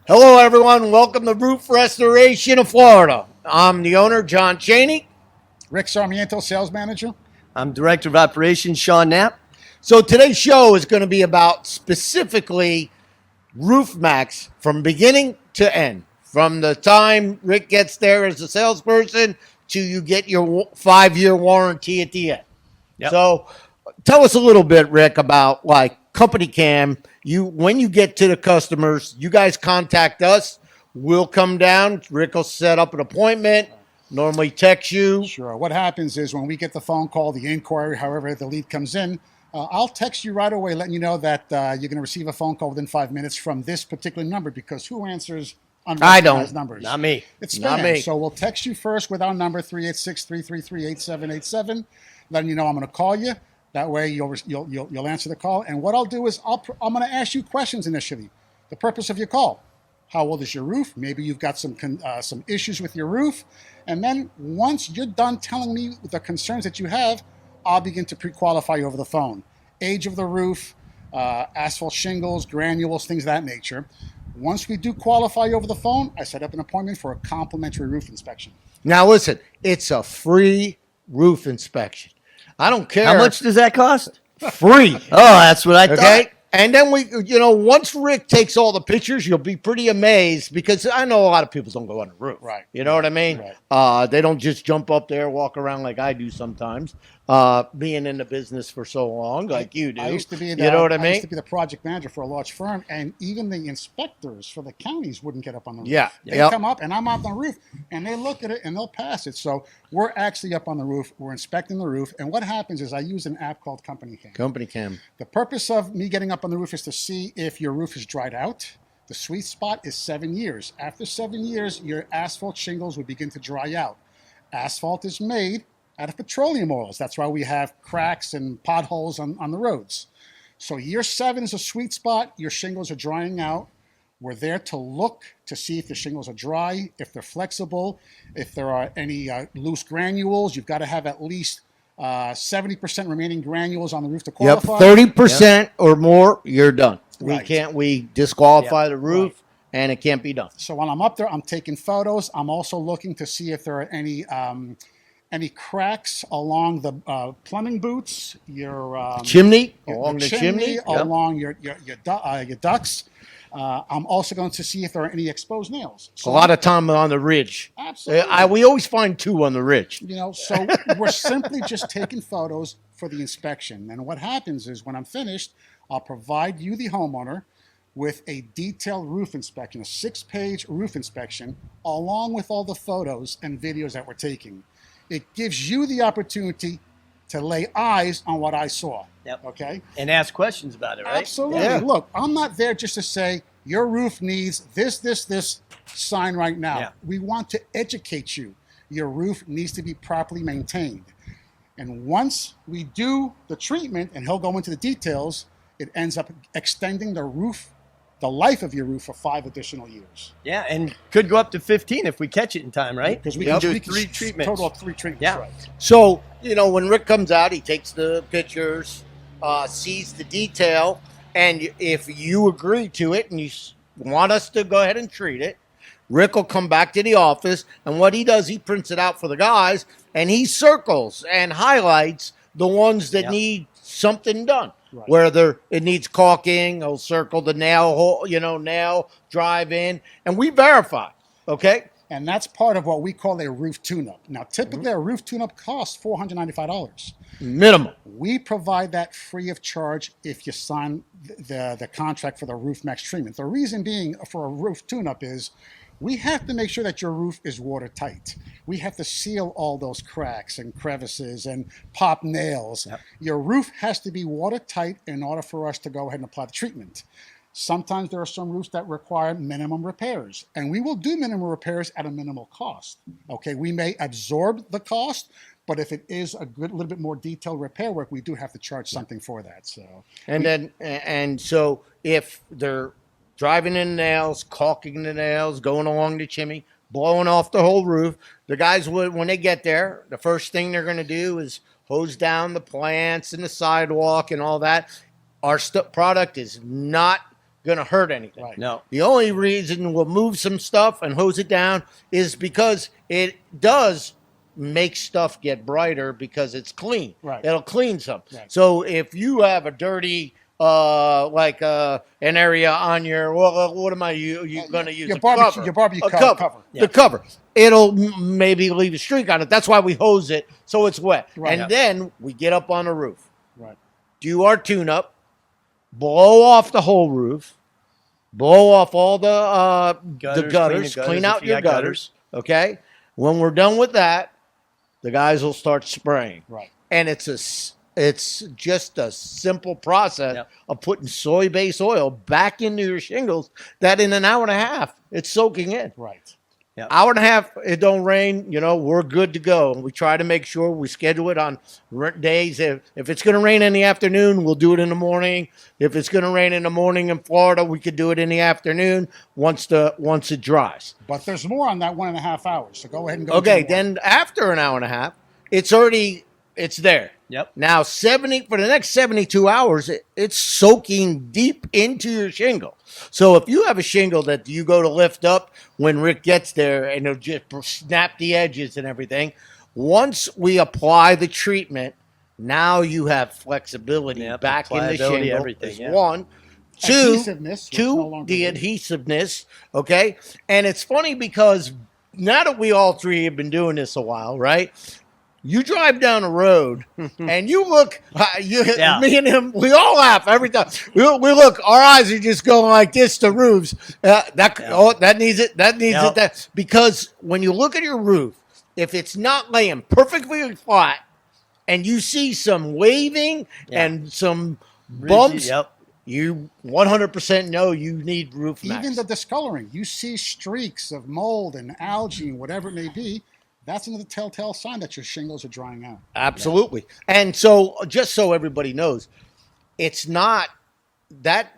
Hello, everyone. Welcome to Roof Restoration of Florida. I'm the owner, John Chaney. Rick Sarmiento, sales manager. I'm Director of Operations, Sean Knapp. So today's show is going to be about specifically Roof Maxx from beginning to end. From the time Rick gets there as a salesperson to you get your 5-year warranty at the end. Yep. So tell us a little bit, Rick, about like Company Cam. When you get to the customers, you guys contact us. We'll come down. Rick will set up an appointment. Normally text you. Sure. What happens is when we get the phone call, the inquiry, however the lead comes in, I'll text you right away letting you know that you're going to receive a phone call within 5 minutes from this particular number, because who answers unrecognized numbers? Not me. It's spam. Not me. So we'll text you first with our number, 386-333-8787, letting you know I'm going to call you. That way you'll answer the call. And what I'll do is I'm going to ask you questions initially. The purpose of your call: how old is your roof? Maybe you've got some issues with your roof. And then once you're done telling me the concerns that you have, I'll begin to pre-qualify you over the phone. Age of the roof, asphalt shingles, granules, things of that nature. Once we do qualify you over the phone, I set up an appointment for a complimentary roof inspection. Now, listen, it's a free roof inspection. I don't care. How much does that cost? Free. Oh, that's what I thought. Okay. And then once Rick takes all the pictures, you'll be pretty amazed, because I know a lot of people don't go on the roof. Right. You know what I mean? Right. They don't just jump up there, walk around like I do sometimes, being in the business for so long, like you do. I used to be you know what I mean? used to be the project manager for a large firm, and even the inspectors for the counties wouldn't get up on the roof. Yeah. They Yep. come up, and I'm up on the roof, and they look at it, and they'll pass it. So we're actually up on the roof. We're inspecting the roof, and what happens is I use an app called Company Cam. Company Cam. The purpose of me getting up on the roof is to see if your roof is dried out. The sweet spot is 7 years. After 7 years, your asphalt shingles would begin to dry out. Asphalt is made out of petroleum oils. That's why we have cracks and potholes on the roads. So year 7 is a sweet spot. Your shingles are drying out. We're there to look to see if the shingles are dry, if they're flexible, if there are any loose granules. You've got to have at least 70% remaining granules on the roof to Yep. qualify. 30% or more, you're done. Right. We disqualify the roof, and it can't be done. So when I'm up there, I'm taking photos. I'm also looking to see if there are any cracks along the plumbing boots, your Chimney, your- along the chimney, chimney. along your ducts. I'm also going to see if there are any exposed nails. A lot of time on the ridge. Absolutely. We always find 2 on the ridge. So we're simply just taking photos for the inspection. And what happens is when I'm finished, I'll provide you, the homeowner, with a detailed roof inspection, a 6-page roof inspection, along with all the photos and videos that we're taking. It gives you the opportunity to lay eyes on what I saw. Yep. Okay? And ask questions about it, right? Absolutely. Yeah. Look, I'm not there just to say your roof needs this sign right now. Yeah. We want to educate you. Your roof needs to be properly maintained. And once we do the treatment, and he'll go into the details, it ends up extending the life of your roof for 5 additional years. Yeah, and could go up to 15 if we catch it in time, right? Because we Yep. can do do 3 treatments. Total of 3 treatments. Yeah. Right. So, when Rick comes out, he takes the pictures, sees the detail, and if you agree to it and you want us to go ahead and treat it, Rick will come back to the office, and what he does, he prints it out for the guys, and he circles and highlights the ones that Yep. need something done. Right. Whether it needs caulking, he'll circle the nail hole, nail drive in, and we verify. Okay. And that's part of what we call a roof tune-up. Now, typically a roof tune-up costs $495. Minimum. We provide that free of charge if you sign the contract for the Roof Maxx treatment. The reason being for a roof tune-up is we have to make sure that your roof is watertight. We have to seal all those cracks and crevices and pop nails. Yep. Your roof has to be watertight in order for us to go ahead and apply the treatment. Sometimes there are some roofs that require minimum repairs, and we will do minimum repairs at a minimal cost. Okay, we may absorb the cost, but if it is a little bit more detailed repair work, we do have to charge something for that. So, So if they're driving in the nails, caulking the nails, going along the chimney, blowing off the whole roof, the guys would, when they get there, the first thing they're going to do is hose down the plants and the sidewalk and all that. Our product is not going to hurt anything. Right. No. The only reason we'll move some stuff and hose it down is because it does make stuff get brighter because it's clean. Right. It'll clean some. Right. So if you have a dirty, an area on your, what am I you going to use? Your A barbecue- cover. your barbecue A cover. Yeah. The cover. It'll maybe leave a streak on it. That's why we hose it so it's wet. Right. And Yep. then we get up on the roof, Right. do our tune-up, blow off the whole roof, blow off all the gutters, clean out if you your got gutters. Okay. When we're done with that, the guys will start spraying. Right. And it's just a simple process Yep. of putting soy-based oil back into your shingles that in an hour and a half it's soaking in. Right. Yep. Hour and a half, it don't rain, we're good to go. And we try to make sure we schedule it on days. If it's going to rain in the afternoon, we'll do it in the morning. If it's going to rain in the morning in Florida, we could do it in the afternoon once it dries. But there's more on that 1.5 hours. So go ahead and go. Okay, into more. then after an hour and a half, it's there. Yep. Now, for the next 72 hours, it's soaking deep into your shingle. So if you have a shingle that you go to lift up when Rick gets there and it'll just snap the edges and everything, once we apply the treatment, now you have flexibility Yep, back in the pliability, shingle. everything, Is yeah. one. Adhesiveness, which no Two, longer the works. adhesiveness, okay? And it's funny because now that we all three have been doing this a while, right? You drive down the road and you look, Yeah. me and him, we all laugh every time. We look, our eyes are just going like this to roofs. That needs it, that needs Yeah. it, that. Because when you look at your roof, if it's not laying perfectly flat and you see some waving Yeah. and some bumps, Yep. you 100% know you need Roof Maxx. Even the discoloring, you see streaks of mold and algae and whatever it may be. That's another telltale sign that your shingles are drying out. Absolutely. And so, just so everybody knows, it's not that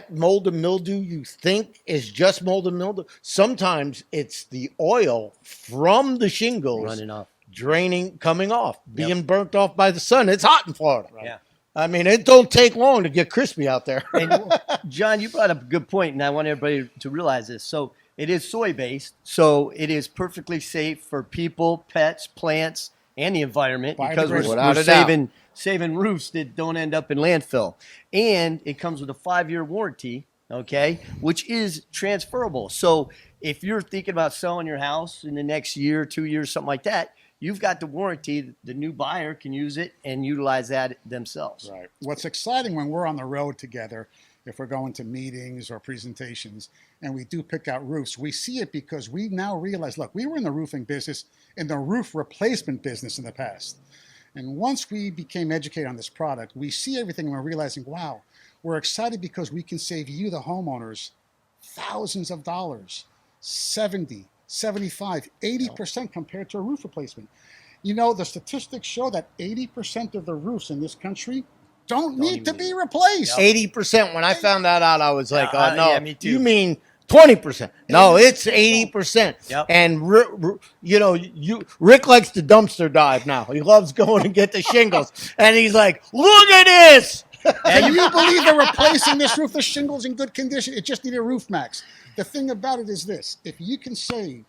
mold and mildew you think is just mold and mildew. Sometimes it's the oil from the shingles Running off. draining, coming off, being burnt off by the sun. It's hot in Florida. Yeah. I mean, it don't take long to get crispy out there. And John, you brought up a good point, and I want everybody to realize this. So it is soy-based, so it is perfectly safe for people, pets, plants, and the environment because Biodegradable. Without we're a doubt. saving roofs that don't end up in landfill. And it comes with a 5-year warranty, okay, which is transferable. So if you're thinking about selling your house in the next year, 2 years, something like that, you've got the warranty. The new buyer can use it and utilize that themselves. Right. What's exciting when we're on the road together, if we're going to meetings or presentations, and we do pick out roofs, we see it because we now realize, look, we were in the roofing business, in the roof replacement business in the past. And once we became educated on this product, we see everything and we're realizing, wow, we're excited because we can save you, the homeowners, thousands of dollars, 70, 75, 80% compared to a roof replacement. The statistics show that 80% of the roofs in this country don't need to be replaced. 80%. When I found that out, I was like, Yeah, no, yeah, me too. you mean 20%. No, it's 80%. Yep. And, Rick likes to dumpster dive now. He loves going to get the shingles. And he's like, look at this. Can you believe they're replacing this roof? The shingle's in good condition. It just needed a Roof Maxx. The thing about it is this. If you can save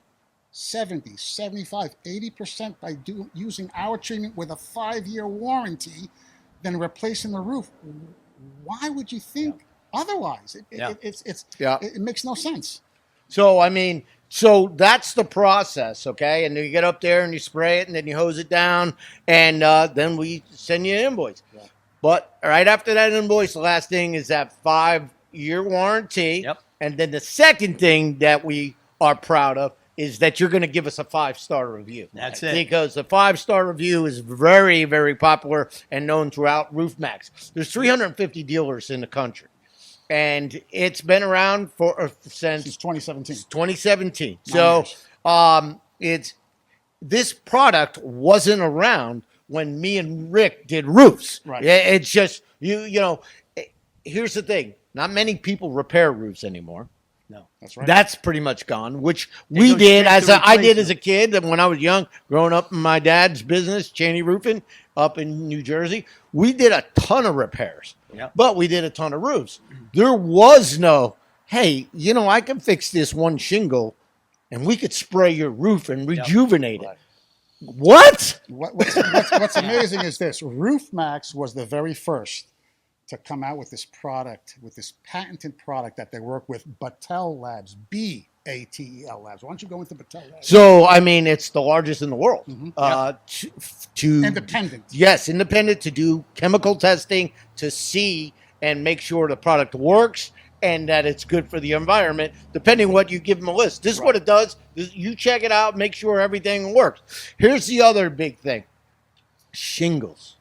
70, 75, 80% by using our treatment with a 5-year warranty, than replacing the roof, why would you think otherwise? It makes no sense. So, that's the process, okay? And you get up there and you spray it and then you hose it down and then we send you an invoice. Yeah. But right after that invoice, the last thing is that 5-year warranty. Yep. And then the second thing that we are proud of is that you're going to give us a 5-star review. That's it. Because the 5-star review is very, very popular and known throughout Roof Maxx. There's 350 dealers in the country. And it's been around since 2017. 2017. 9 So this product wasn't around when me and Rick did roofs. Right. It's just, here's the thing. Not many people repair roofs anymore. No. That's right. That's pretty much gone, which They we go did straight to I did replacement. as a kid. And when I was young, growing up in my dad's business, Cheney Roofing, up in New Jersey, we did a ton of repairs, Yep. but we did a ton of roofs. There was no, hey, I can fix this one shingle and we could spray your roof and rejuvenate it. Right. What? What's amazing is this: Roof Maxx was the very first to come out with this product, with this patented product that they work with Battelle Labs, BATEL Labs. Why don't you go into Battelle Labs? So, I mean, it's the largest in the world. To Independent. Yes, independent to do chemical testing to see and make sure the product works and that it's good for the environment, depending what you give them a list. This is what it does. You check it out, make sure everything works. Here's the other big thing. Shingles.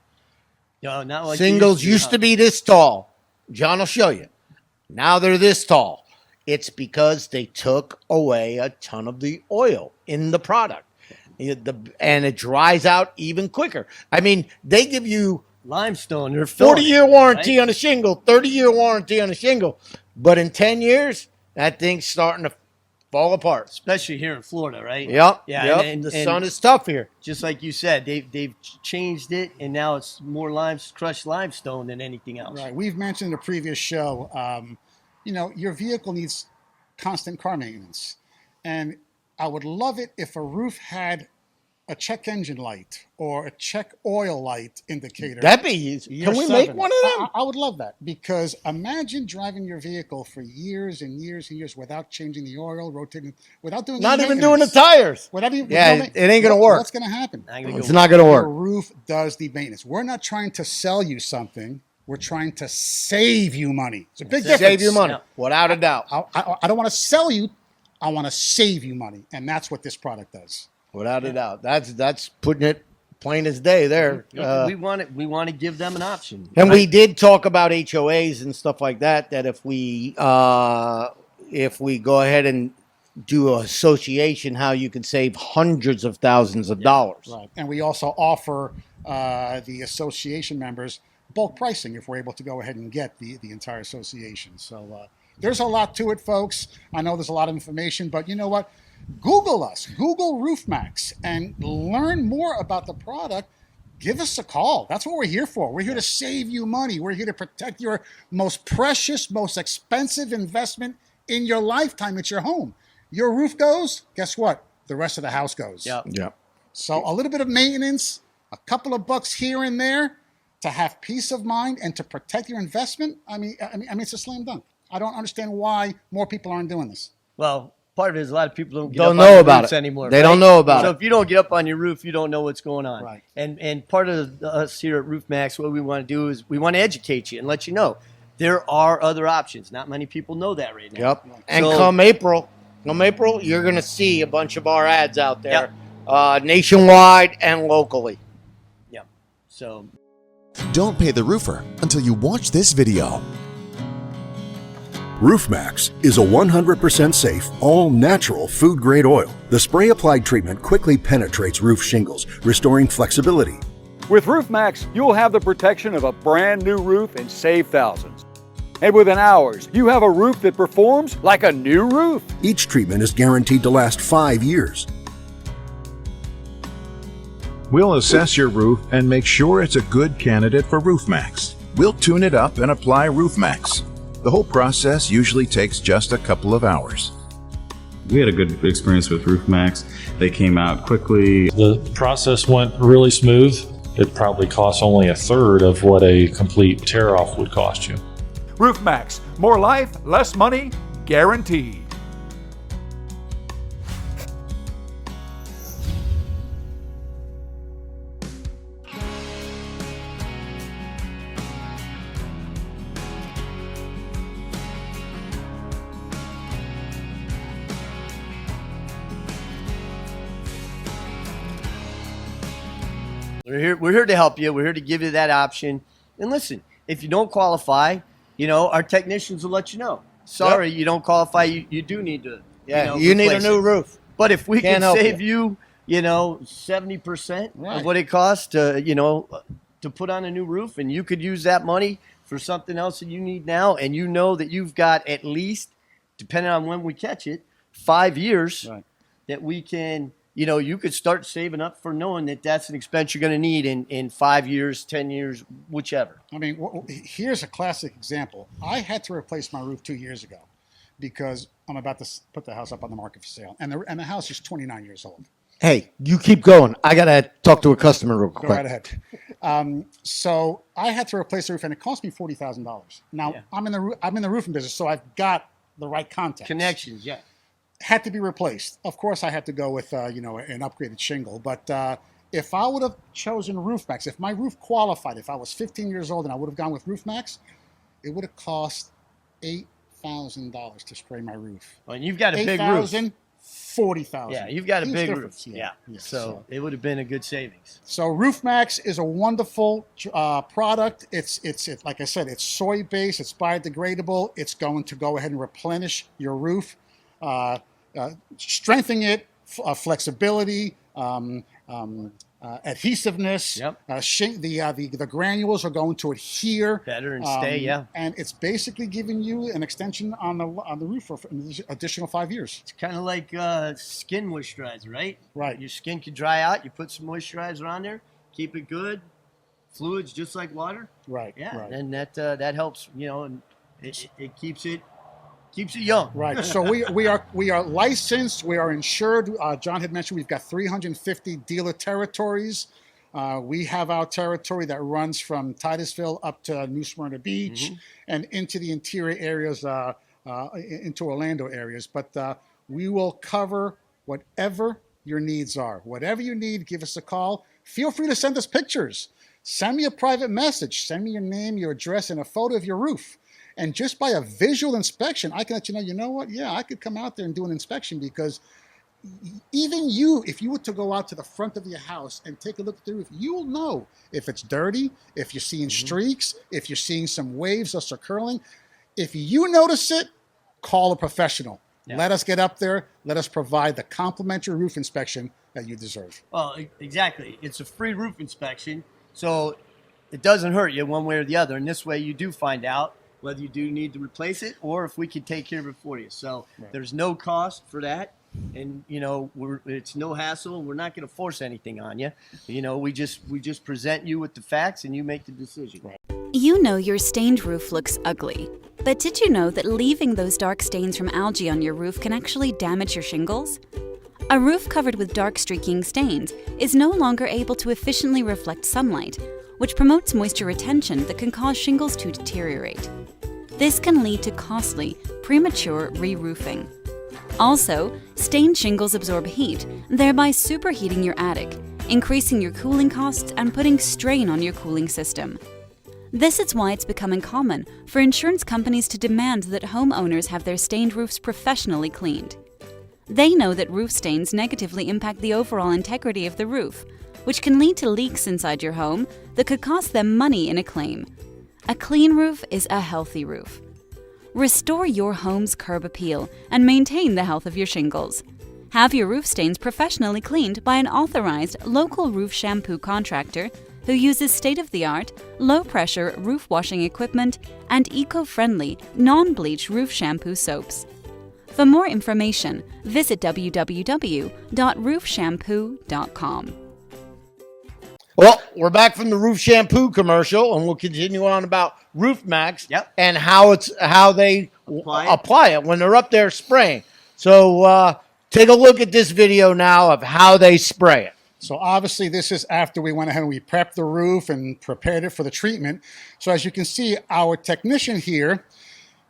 No, not like Shingles used to be this tall. John will show you. Now they're this tall. It's because they took away a ton of the oil in the product. And it dries out even quicker. I mean, they give you limestone. They're filling, 40-year warranty right? on a shingle, 30-year warranty on a shingle. But in 10 years, that thing's starting to fall apart. Especially here in Florida, right? Yep. Yeah. Yep. And the sun is tough here. just like you said, they've changed it, and now it's more crushed limestone than anything else. Right. We've mentioned in a previous show, your vehicle needs constant car maintenance. And I would love it if a roof had a check engine light or a check oil light indicator. That'd be easy. Year Can we 7. make one of them? I would love that, because imagine driving your vehicle for years and years and years without changing the oil, rotating, without doing Not any even doing the maintenance. tires. Without even, Yeah, it ain't gonna work. What's going to happen? It's not going to Your work. roof does the maintenance. We're not trying to sell you something. We're trying to save you money. It's a big difference. Save your money, Yeah. without a doubt. I don't want to sell you. I want to save you money, and that's what this product does. Without a doubt. That's putting it plain as day there. We want to give them an option. And we did talk about HOAs and stuff like that. That if we go ahead and do an association, how you can save hundreds of thousands of dollars. Right. And we also offer the association members bulk pricing if we're able to go ahead and get the entire association. So there's a lot to it, folks. I know there's a lot of information, but you know what? Google us, Google Roof Maxx, and learn more about the product. Give us a call. That's what we're here for. We're here to save you money. We're here to protect your most precious, most expensive investment in your lifetime. It's your home. Your roof goes, guess what? The rest of the house goes. Yep. Yeah. So a little bit of maintenance, a couple of bucks here and there to have peace of mind and to protect your investment. I mean, it's a slam dunk. I don't understand why more people aren't doing this. Well, part of it is a lot of people don't get Don't up know on their about roofs it anymore. They right? don't know about so it. if you don't get up on your roof, you don't know what's going on. Right. And part of us here at Roof Maxx, what we want to do is we want to educate you and let you know there are other options. Not many people know that right now. Yep. And So- come April, you're going to see a bunch of our ads out there, nationwide and locally. Yeah. So Don't pay the roofer until you watch this video. Roof Maxx is a 100% safe, all-natural food-grade oil. The spray-applied treatment quickly penetrates roof shingles, restoring flexibility. With Roof Maxx, you'll have the protection of a brand new roof and save thousands. And within hours, you have a roof that performs like a new roof. Each treatment is guaranteed to last 5 years. We'll assess your roof and make sure it's a good candidate for Roof Maxx. We'll tune it up and apply Roof Maxx. The whole process usually takes just a couple of hours. We had a good experience with Roof Maxx. They came out quickly. The process went really smooth. It probably costs only a third of what a complete tear-off would cost you. Roof Maxx, more life, less money, guaranteed. we're here to help you. We're here to give you that option. And listen, if you don't qualify, our technicians will let you know. Sorry, you don't qualify. You do need to. You need a new roof. But if we Can't can help save you, 70% of what it costs to put on a new roof, and you could use that money for something else that you need now, and you know that you've got at least, depending on when we catch it, 5 years that we can you could start saving up for knowing that that's an expense you're going to need in 5 years, 10 years, whichever. I mean, here's a classic example. I had to replace my roof 2 years ago because I'm about to put the house up on the market for sale, and the house is 29 years old. Hey, you keep going. I gotta talk to a customer real quick. Go right ahead. So I had to replace the roof, and it cost me $40,000. Now I'm in the roofing business, so I've got the right contacts. Connections, yeah. Had to be replaced. Of course, I had to go with an upgraded shingle. But if I would have chosen Roof Maxx, if my roof qualified, if I was 15 years old and I would have gone with Roof Maxx, it would have cost $8,000 to spray my roof. Well, and you've got a big roof. $40,000. Yeah, you've got a Huge big difference. roof. Yeah. Yeah. So it would have been a good savings. So Roof Maxx is a wonderful product. It's like I said, it's soy based. It's biodegradable. It's going to go ahead and replenish your roof, strengthening it, flexibility, adhesiveness. Yep. The granules are going to adhere Better and stay. Yeah. And it's basically giving you an extension on the roof for an additional 5 years. It's kind of like skin moisturizer, right? Right. Your skin can dry out. You put some moisturizer on there, keep it good. Fluids just like water. Right. Yeah. Right. And that helps. And it keeps it young. Right. So we are licensed. We are insured. John had mentioned we've got 350 dealer territories. We have our territory that runs from Titusville up to New Smyrna Beach and into the interior areas, into Orlando areas. But we will cover whatever your needs are. Whatever you need, give us a call. Feel free to send us pictures. Send me a private message. Send me your name, your address, and a photo of your roof. And just by a visual inspection, I can let you know what? Yeah, I could come out there and do an inspection because even if you were to go out to the front of your house and take a look at the roof, you'll know if it's dirty, if you're seeing streaks, if you're seeing some waves or curling. If you notice it, call a professional. Yeah. Let us get up there. Let us provide the complimentary roof inspection that you deserve. Well, exactly. It's a free roof inspection, so it doesn't hurt you one way or the other. And this way you do find out whether you do need to replace it or if we can take care of it for you. So there's no cost for that. And, it's no hassle. We're not going to force anything on you. We just present you with the facts and you make the decision. Right. You know your stained roof looks ugly. But did you know that leaving those dark stains from algae on your roof can actually damage your shingles? A roof covered with dark streaking stains is no longer able to efficiently reflect sunlight, which promotes moisture retention that can cause shingles to deteriorate. This can lead to costly, premature re-roofing. Also, stained shingles absorb heat, thereby superheating your attic, increasing your cooling costs and putting strain on your cooling system. This is why it's becoming common for insurance companies to demand that homeowners have their stained roofs professionally cleaned. They know that roof stains negatively impact the overall integrity of the roof, which can lead to leaks inside your home that could cost them money in a claim. A clean roof is a healthy roof. Restore your home's curb appeal and maintain the health of your shingles. Have your roof stains professionally cleaned by an authorized local roof shampoo contractor who uses state-of-the-art, low-pressure roof washing equipment and eco-friendly, non-bleach roof shampoo soaps. For more information, visit www.roofshampoo.com. Well, we're back from the roof shampoo commercial, and we'll continue on about Roof Maxx and how they apply it when they're up there spraying. So take a look at this video now of how they spray it. So obviously this is after we went ahead and we prepped the roof and prepared it for the treatment. So as you can see, our technician here,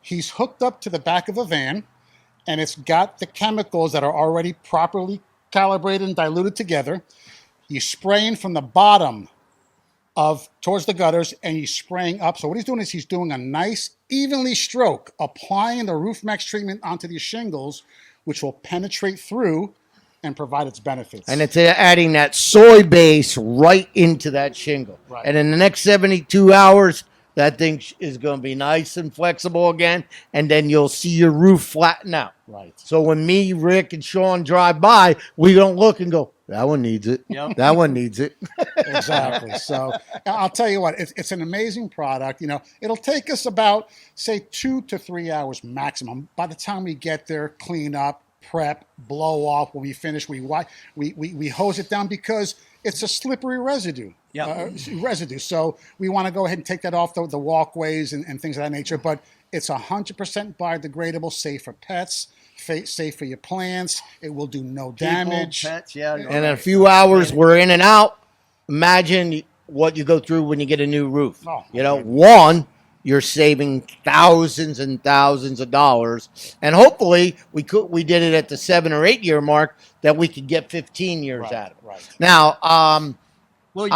he's hooked up to the back of a van, and it's got the chemicals that are already properly calibrated and diluted together. He's spraying from the bottom towards the gutters, and he's spraying up. So what he's doing is he's doing a nice, evenly stroke, applying the Roof Maxx treatment onto these shingles, which will penetrate through and provide its benefits. And it's adding that soy base right into that shingle. Right. And in the next 72 hours, that thing is going to be nice and flexible again, and then you'll see your roof flatten out. Right. So when me, Rick, and Sean drive by, we don't look and go, that one needs it. Yep. That one needs it. Exactly. So I'll tell you what, it's an amazing product. It'll take us about, say, 2 to 3 hours maximum. By the time we get there, clean up, prep, blow off. When we finish, we hose it down because it's a slippery residue. Residue. So we want to go ahead and take that off the walkways and things of that nature. But it's 100% biodegradable, safe for pets, safe for your plants. It will do no damage. Pets, yeah. And in a few hours, we're in and out. Imagine what you go through when you get a new roof. Oh, you know, one, you're saving thousands and thousands of dollars, and hopefully we did it at the 7 or 8 year mark that we could get 15 years out of it. Right. Now, Well,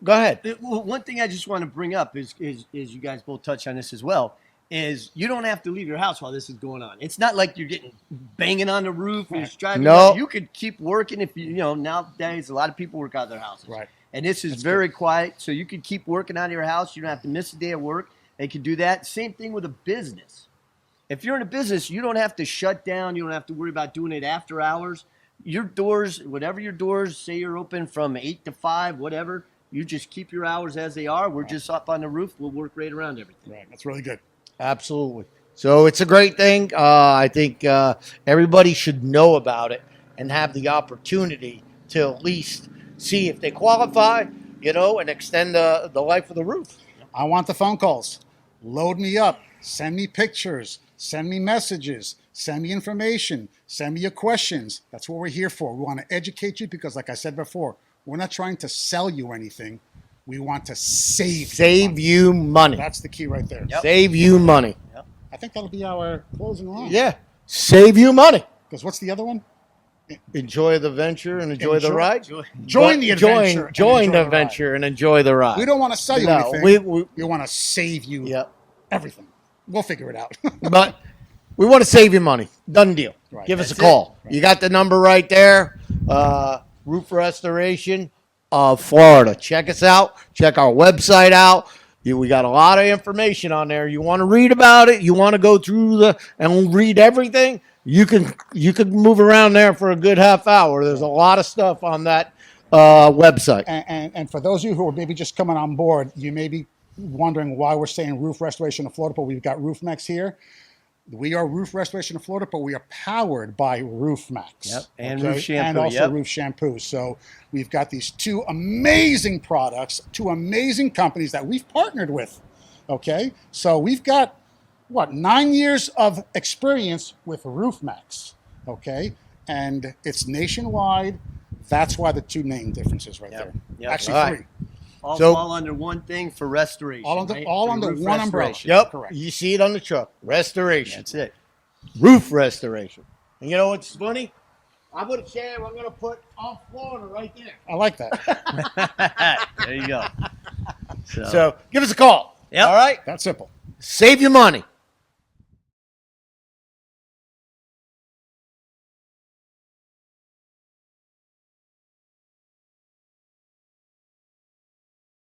go ahead. One thing I just want to bring up is you guys both touched on this as well, is you don't have to leave your house while this is going on. It's not like you're getting banging on the roof and just driving. No. You could keep working if you know, nowadays a lot of people work out of their houses. Right. And this is very quiet, so you could keep working out of your house. You don't have to miss a day of work. They can do that. Same thing with a business. If you're in a business, you don't have to shut down. You don't have to worry about doing it after hours. Your doors, whatever your doors, say you're open from 8 to 5, whatever, you just keep your hours as they are. We're just up on the roof. We'll work right around everything. Right. That's really good. Absolutely. So it's a great thing. I think everybody should know about it and have the opportunity to at least see if they qualify, you know, and extend the life of the roof. I want the phone calls. Load me up. Send me pictures. Send me messages. Send me information. Send me your questions. That's what we're here for. We want to educate you because, like I said before, we're not trying to sell you anything. We want to save you money. That's the key right there. Yep. Save you money. Yep. I think that'll be our closing line. Yeah. Save you money. Because what's the other one? Enjoy the venture and enjoy the ride. Join the adventure. Join the venture and enjoy the ride. We don't want to sell you No, anything. we we want to save you everything. We'll figure it out. But we want to save you money. Done deal. Right. Give us a That's call. Right. You got the number right there. Roof Restoration of Florida. Check us out. Check our website out. We got a lot of information on there. You want to read about it. You want to go through and read everything. You can move around there for a good half hour. There's a lot of stuff on that website. And for those of you who are maybe just coming on board, you may be wondering why we're saying Roof Restoration of Florida, but we've got Roof Maxx here. We are Roof Restoration of Florida, but we are powered by Roof Maxx. Yep. And Roof Shampoo. And also Roof Shampoo. So we've got these two amazing products, two amazing companies that we've partnered with. Okay? So we've got, 9 years of experience with Roof Maxx. Okay? And it's nationwide. That's why the two name differences right there. Yep. Actually, All three. right. All under one thing for restoration. All under, right? all For under roof one umbrella. restoration. Yep. Correct. You see it on the truck. Restoration. That's it. Roof restoration. And you know what's funny? I'm going to put off Florida right there. I like that. There you go. So give us a call. Yep. All right? That's simple. Save your money.